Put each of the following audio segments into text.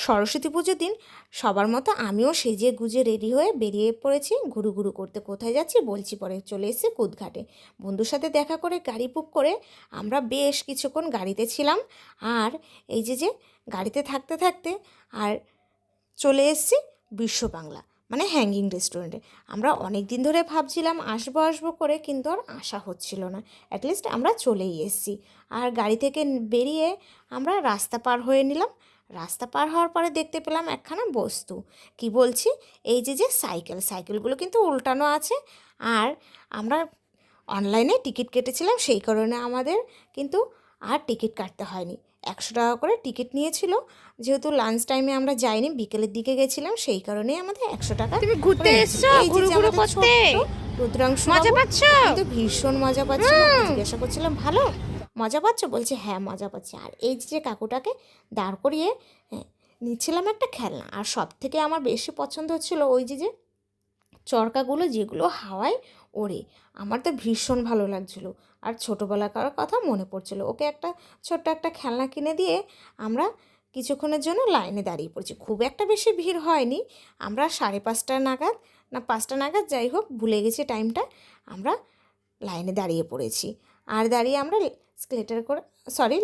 সরস্বতী পুজোর দিন সবার মতো আমিও সেজে গুজে রেডি হয়ে বেরিয়ে পড়েছি ঘুরু ঘুরু করতে। কোথায় যাচ্ছি বলছি পরে। চলে এসেছি কুদঘাটে, বন্ধুর সাথে দেখা করে গাড়ি বুক করে আমরা বেশ কিছুক্ষণ গাড়িতে ছিলাম। আর এই যে গাড়িতে থাকতে থাকতে আর চলে এসেছি বিশ্ব বাংলা মানে হ্যাঙ্গিং রেস্টুরেন্টে। আমরা অনেক দিন ধরে ভাবছিলাম আসবো আসবো করে, কিন্তু আর আসা হচ্ছিল না। অ্যাটলিস্ট আমরা চলেই এসেছি। আর গাড়ি থেকে বেরিয়ে আমরা রাস্তা পার হয়ে নিলাম। রাস্তা পার হওয়ার পরে দেখতে পেলাম একখানা বস্তু। কি বলছি, এই যে সাইকেলগুলো কিন্তু উল্টানো আছে। আর আমরা অনলাইনে টিকিট কেটেছিলাম, সেই কারণে আমাদের কিন্তু আর টিকিট কাটতে হয়নি। 100 টাকা করে টিকিট নিয়েছিল। যেহেতু লাঞ্চ টাইমে আমরা যাইনি, বিকেলের দিকে গেছিলাম, সেই কারণেই আমাদের 100 টাকা। তুমি ঘুরতে এসছো, ঘুরু ঘুরু করতে রুদ্রাংশ মজা পাচ্ছ? কিন্তু ভীষণ মজা পাচ্ছিল। জিজ্ঞাসা করছিলাম ভালো মজা পাচ্ছ, বলছে হ্যাঁ মজা পাচ্ছি। আর এই যে কাকুটাকে দাঁড় করিয়ে নিচ্ছিলাম একটা খেলনা। আর সব থেকে আমার বেশি পছন্দ হচ্ছিল ওই যে চরকাগুলো, যেগুলো হাওয়ায় ওড়ে। আমার তো ভীষণ ভালো লাগছিলো। আর ছোটোবেলাকার কথা মনে পড়ছিল। ওকে একটা ছোট্ট একটা খেলনা কিনে দিয়ে আমরা কিছুক্ষণের জন্য লাইনে দাঁড়িয়ে পড়েছি। খুব একটা বেশি ভিড় হয়নি। আমরা 5:30 নাগাদ না 5টা নাগাদ, যাই হোক ভুলে গেছি টাইমটা, আমরা লাইনে দাঁড়িয়ে পড়েছি। আর দাঁড়িয়ে আমরা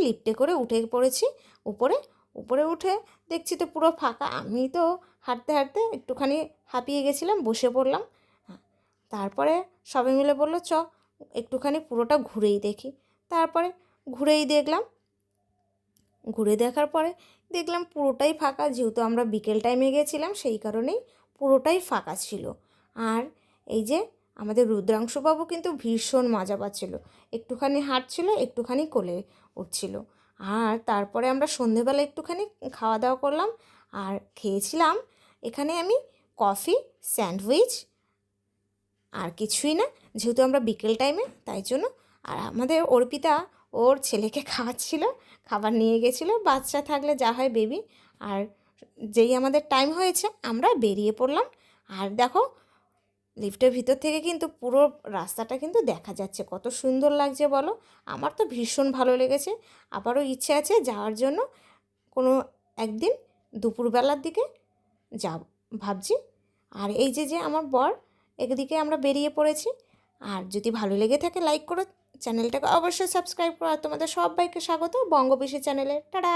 লিফটে করে উঠে পড়েছি উপরে। উপরে উঠে দেখছি তো পুরো ফাঁকা। আমি তো হাঁটতে হাঁটতে একটুখানি হাঁপিয়ে গেছিলাম, বসে পড়লাম। তারপরে সবাই মিলে বললো চ একটুখানি পুরোটা ঘুরেই দেখি। তারপরে ঘুরেই দেখলাম। ঘুরে দেখার পরে দেখলাম পুরোটাই ফাঁকা। যেহেতু আমরা বিকেল টাইমে গেছিলাম, সেই কারণেই পুরোটাই ফাঁকা ছিল। আর এই যে আমাদের রুদ্রাংশবাবু কিন্তু ভীষণ মজা পাচ্ছিল। একটুখানি হাঁটছিল, একটুখানি কোলে উঠছিল। আর তারপরে আমরা সন্ধেবেলা একটুখানি খাওয়া দাওয়া করলাম। আর খেয়েছিলাম এখানে আমি কফি, স্যান্ডউইচ, আর কিছুই না, যেহেতু আমরা বিকেল টাইমে, তাই জন্য। আর আমাদের অর্পিতা ওর ছেলেকে খাওয়াচ্ছিল, খাবার নিয়ে গেছিলো। বাচ্চা থাকলে যা হয় বেবি। আর যেই আমাদের টাইম হয়েছে আমরা বেরিয়ে পড়লাম। আর দেখো লিফটের ভিতর থেকে কিন্তু পুরো রাস্তাটা কিন্তু দেখা যাচ্ছে। কত সুন্দর লাগছে বলো। আমার তো ভীষণ ভালো লেগেছে। আবারও ইচ্ছে আছে যাওয়ার জন্য। কোনো একদিন দুপুরবেলার দিকে যাব ভাবছি। আর এই যে আমার বর, একদিকে আমরা বেরিয়ে পড়েছি। আর যদি ভালো লেগে থাকে লাইক করো, চ্যানেলটাকে অবশ্যই সাবস্ক্রাইব করো। আর তোমাদের সবাইকে স্বাগত বঙ্গবিষি চ্যানেলে। টাটা।